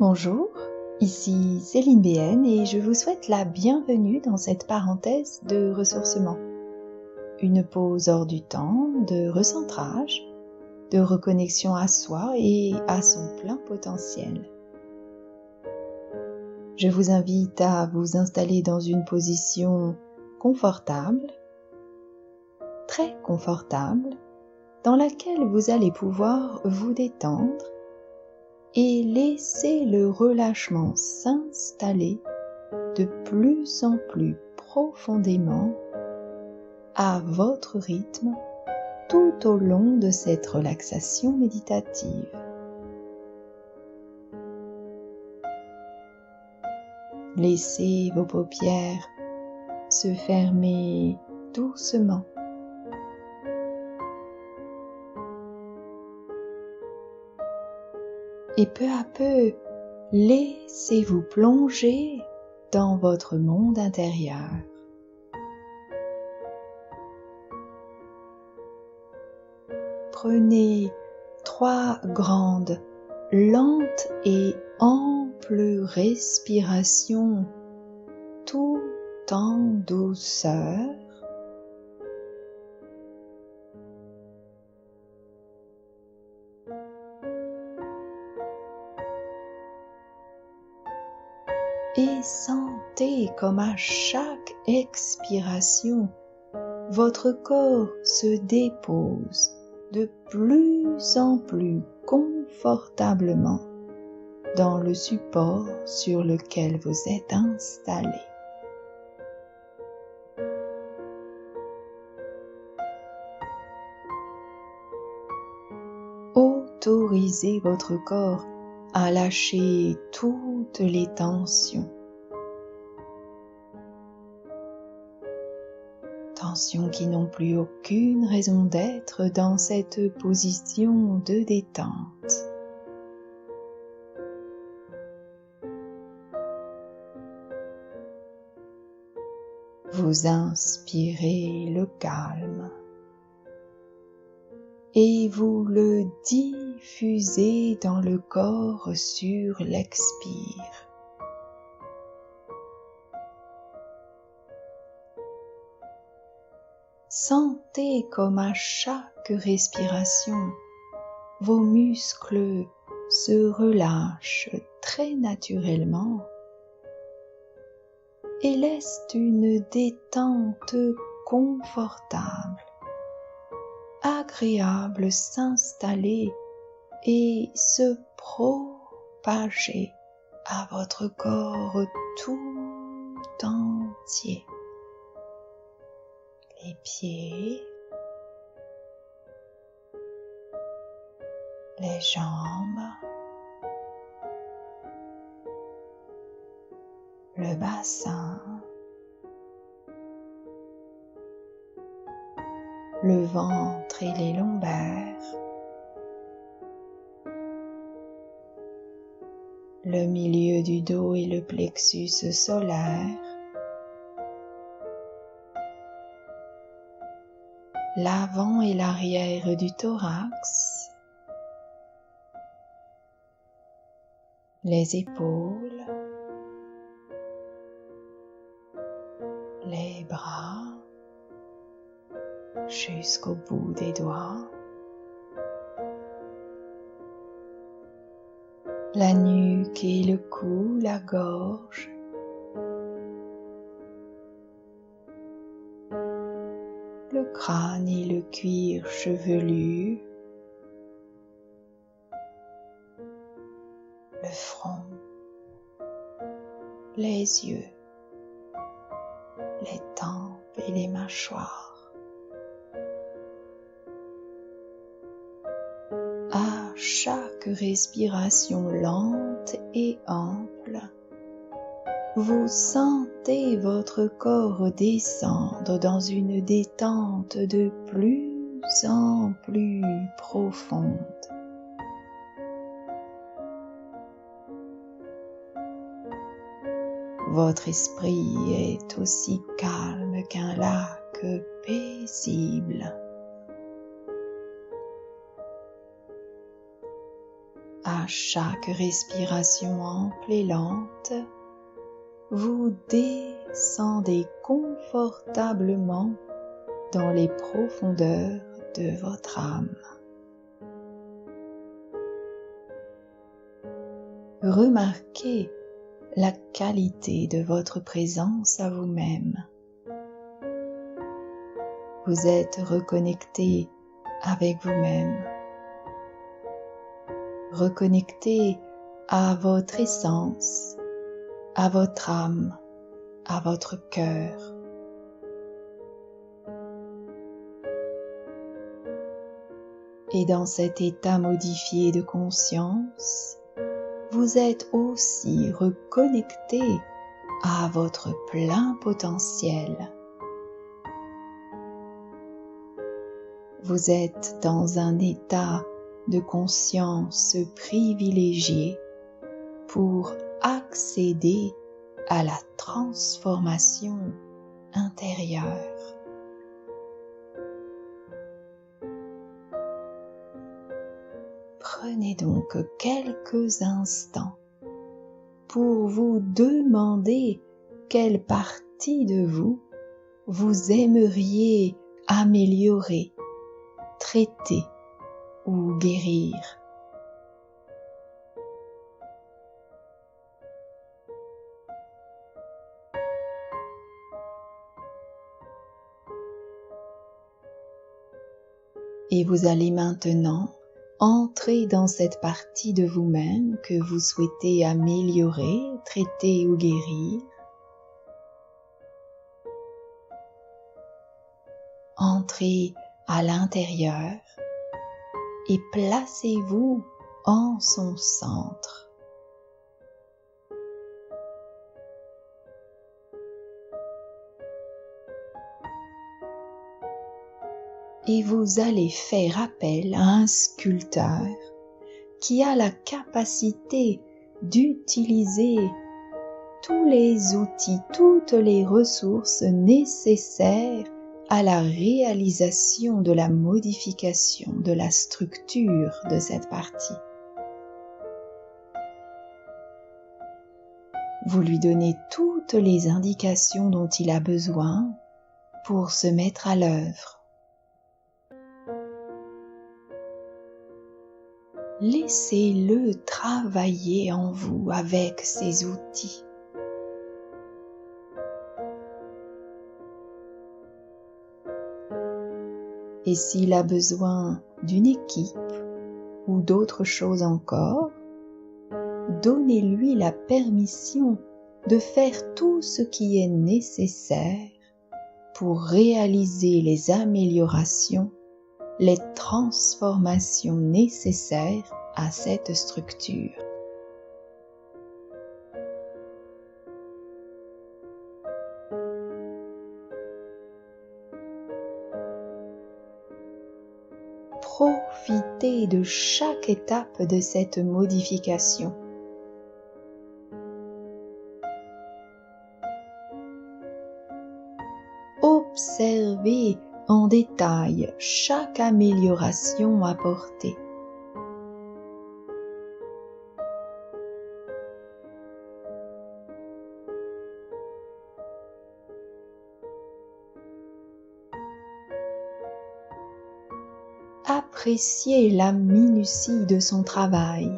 Bonjour, ici Céline BN et je vous souhaite la bienvenue dans cette parenthèse de ressourcement. Une pause hors du temps, de recentrage, de reconnexion à soi et à son plein potentiel. Je vous invite à vous installer dans une position confortable, très confortable, dans laquelle vous allez pouvoir vous détendre et laisser le relâchement s'installer de plus en plus profondément à votre rythme tout au long de cette relaxation méditative. Laissez vos paupières se fermer doucement. Et peu à peu, laissez-vous plonger dans votre monde intérieur. Prenez 3 grandes, lentes et amples respirations tout en douceur. Et sentez comme à chaque expiration, votre corps se dépose de plus en plus confortablement dans le support sur lequel vous êtes installé. Autorisez votre corps à lâcher toutes les tensions. Tensions qui n'ont plus aucune raison d'être dans cette position de détente. Vous inspirez le calme et vous le diffusez dans le corps sur l'expire. Sentez comme à chaque respiration, vos muscles se relâchent très naturellement et laissent une détente confortable, agréable s'installer et se propager à votre corps tout entier. Les pieds, les jambes, le bassin, le ventre et les lombaires, le milieu du dos et le plexus solaire, l'avant et l'arrière du thorax, les épaules, les bras jusqu'au bout des doigts, la nuque et le cou, la gorge, le crâne et le cuir chevelu, le front, les yeux, les tempes et les mâchoires. À chaque respiration lente et ample, vous sentez votre corps descendre dans une détente de plus en plus profonde. Votre esprit est aussi calme qu'un lac paisible. À À chaque respiration ample et lente, vous descendez confortablement dans les profondeurs de votre âme. Remarquez la qualité de votre présence à vous-même. Vous êtes reconnecté avec vous-même, reconnecté à votre essence, à votre âme, à votre cœur. Et dans cet état modifié de conscience, vous êtes aussi reconnecté à votre plein potentiel. Vous êtes dans un état de conscience privilégié pour accéder à la transformation intérieure. Prenez donc quelques instants pour vous demander quelle partie de vous vous aimeriez améliorer, traiter ou guérir. Et vous allez maintenant entrer dans cette partie de vous-même que vous souhaitez améliorer, traiter ou guérir. Entrez à l'intérieur et placez-vous en son centre. Et vous allez faire appel à un sculpteur qui a la capacité d'utiliser tous les outils, toutes les ressources nécessaires à la réalisation de la modification de la structure de cette partie. Vous lui donnez toutes les indications dont il a besoin pour se mettre à l'œuvre. Laissez-le travailler en vous avec ses outils. Et s'il a besoin d'une équipe ou d'autre chose encore, donnez-lui la permission de faire tout ce qui est nécessaire pour réaliser les améliorations, les transformations nécessaires à cette structure. Profitez de chaque étape de cette modification. Observez en détail chaque amélioration apportée. Appréciez la minutie de son travail.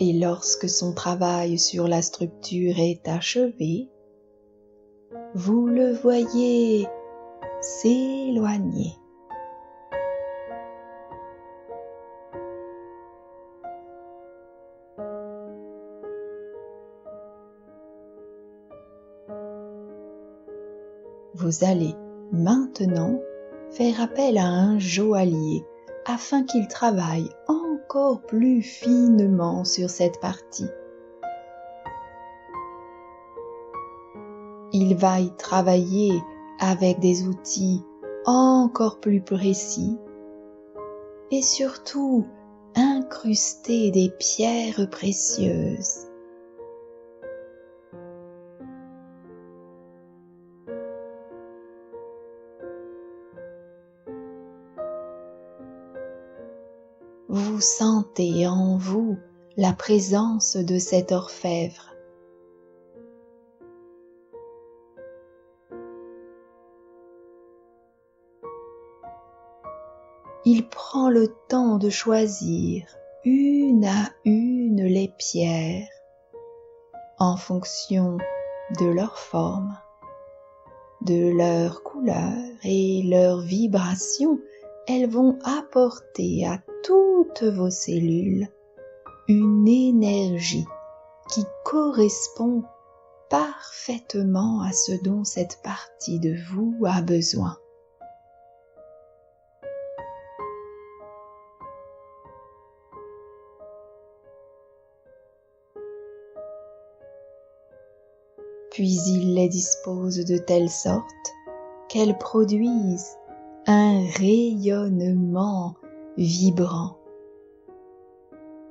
Et lorsque son travail sur la structure est achevé, vous le voyez s'éloigner. Vous allez maintenant faire appel à un joaillier afin qu'il travaille encore plus finement sur cette partie. Il va y travailler avec des outils encore plus précis et surtout incruster des pierres précieuses. vous sentez en vous la présence de cet orfèvre. Il prend le temps de choisir une à une les pierres en fonction de leur forme, de leur couleur et leur vibration. Elles vont apporter à toutes vos cellules une énergie qui correspond parfaitement à ce dont cette partie de vous a besoin. Puis il les dispose de telle sorte qu'elles produisent un rayonnement vibrant,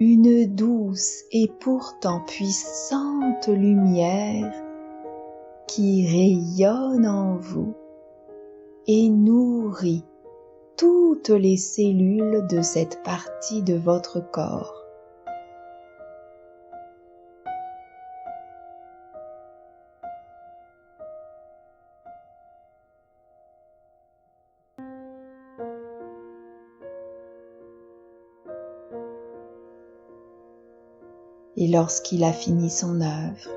une douce et pourtant puissante lumière qui rayonne en vous et nourrit toutes les cellules de cette partie de votre corps. Et lorsqu'il a fini son œuvre,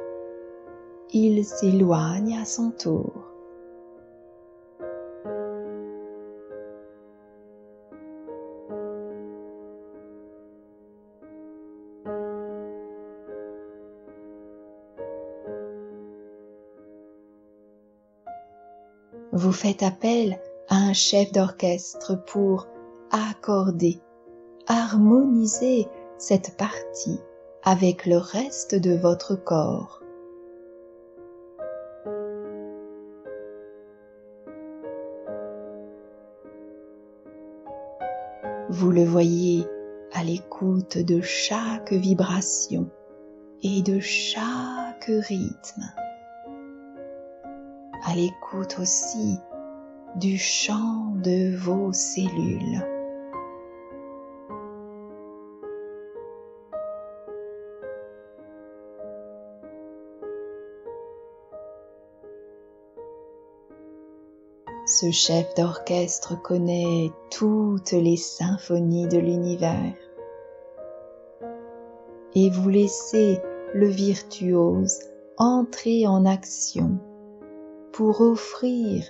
il s'éloigne à son tour. Vous faites appel à un chef d'orchestre pour accorder, harmoniser cette partie avec le reste de votre corps. Vous le voyez à l'écoute de chaque vibration et de chaque rythme, à l'écoute aussi du chant de vos cellules. Ce chef d'orchestre connaît toutes les symphonies de l'univers et vous laissez le virtuose entrer en action pour offrir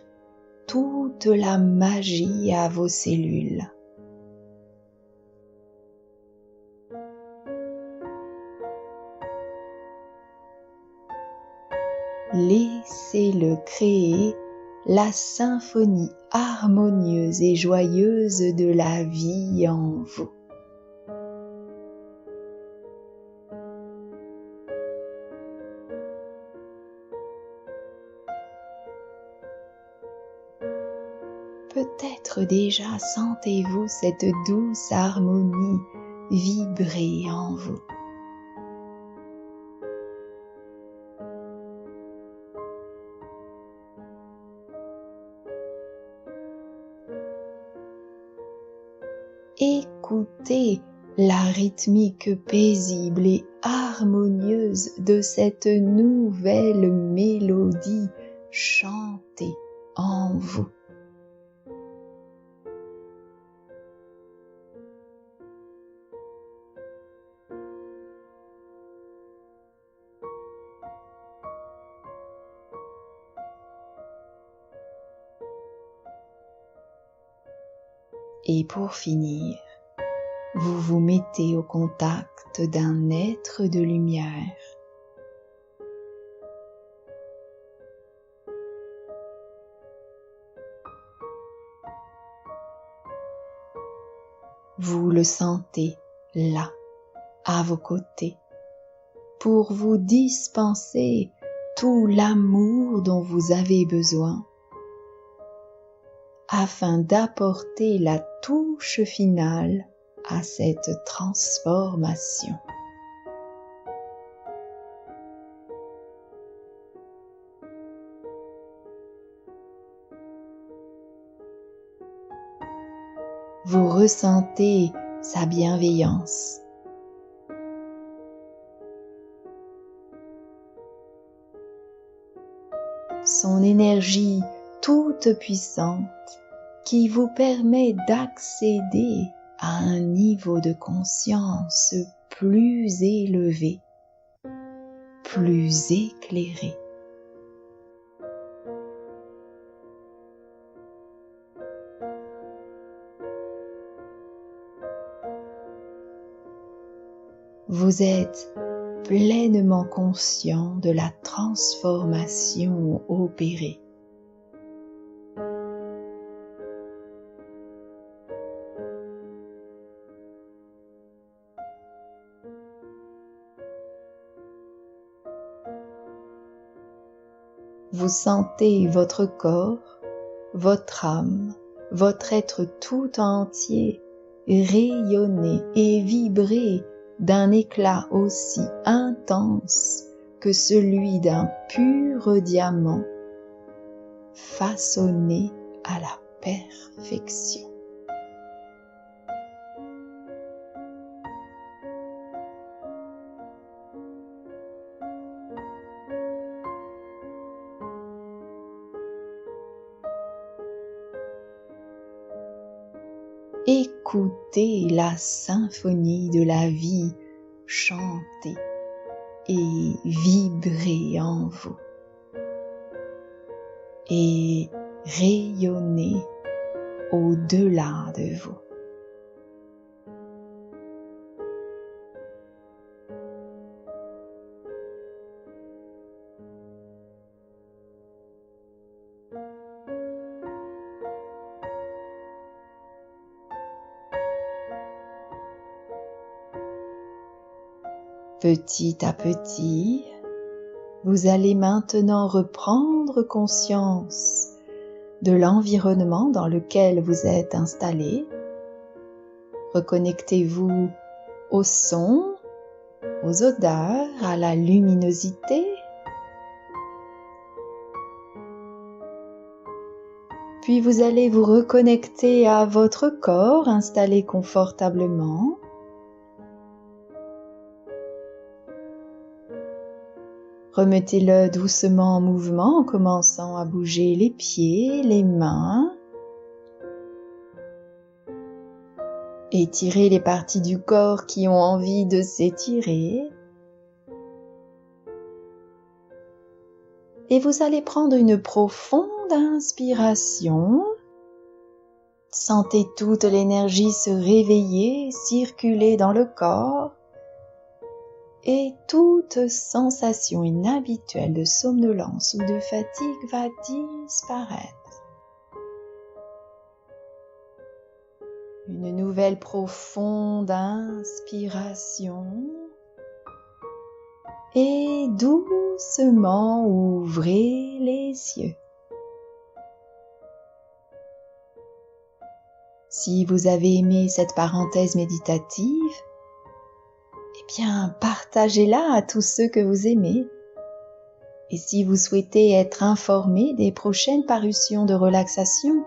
toute la magie à vos cellules. Laissez-le créer la symphonie harmonieuse et joyeuse de la vie en vous. Peut-être déjà sentez-vous cette douce harmonie vibrer en vous. Écoutez la rythmique paisible et harmonieuse de cette nouvelle mélodie chantée en vous. Et pour finir, vous vous mettez au contact d'un être de lumière. Vous le sentez là, à vos côtés, pour vous dispenser tout l'amour dont vous avez besoin, afin d'apporter la touche finale à cette transformation. Vous ressentez sa bienveillance. Son énergie toute puissante qui vous permet d'accéder à un niveau de conscience plus élevé, plus éclairé. Vous êtes pleinement conscient de la transformation opérée. Vous sentez votre corps, votre âme, votre être tout entier rayonner et vibrer d'un éclat aussi intense que celui d'un pur diamant façonné à la perfection. Écoutez la symphonie de la vie chanter et vibrer en vous et rayonner au-delà de vous. Petit à petit, vous allez maintenant reprendre conscience de l'environnement dans lequel vous êtes installé. Reconnectez-vous au son, aux odeurs, à la luminosité. Puis vous allez vous reconnecter à votre corps installé confortablement. Remettez-le doucement en mouvement en commençant à bouger les pieds, les mains. Étirez les parties du corps qui ont envie de s'étirer. Et vous allez prendre une profonde inspiration. Sentez toute l'énergie se réveiller, circuler dans le corps. Et toute sensation inhabituelle de somnolence ou de fatigue va disparaître. Une nouvelle profonde inspiration. Et doucement ouvrez les yeux. Si vous avez aimé cette parenthèse méditative, eh bien, partagez-la à tous ceux que vous aimez. Et si vous souhaitez être informé des prochaines parutions de relaxation,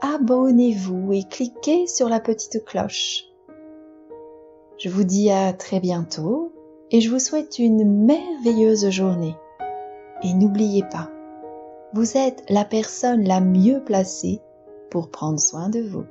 abonnez-vous et cliquez sur la petite cloche. Je vous dis à très bientôt et je vous souhaite une merveilleuse journée. Et n'oubliez pas, vous êtes la personne la mieux placée pour prendre soin de vous.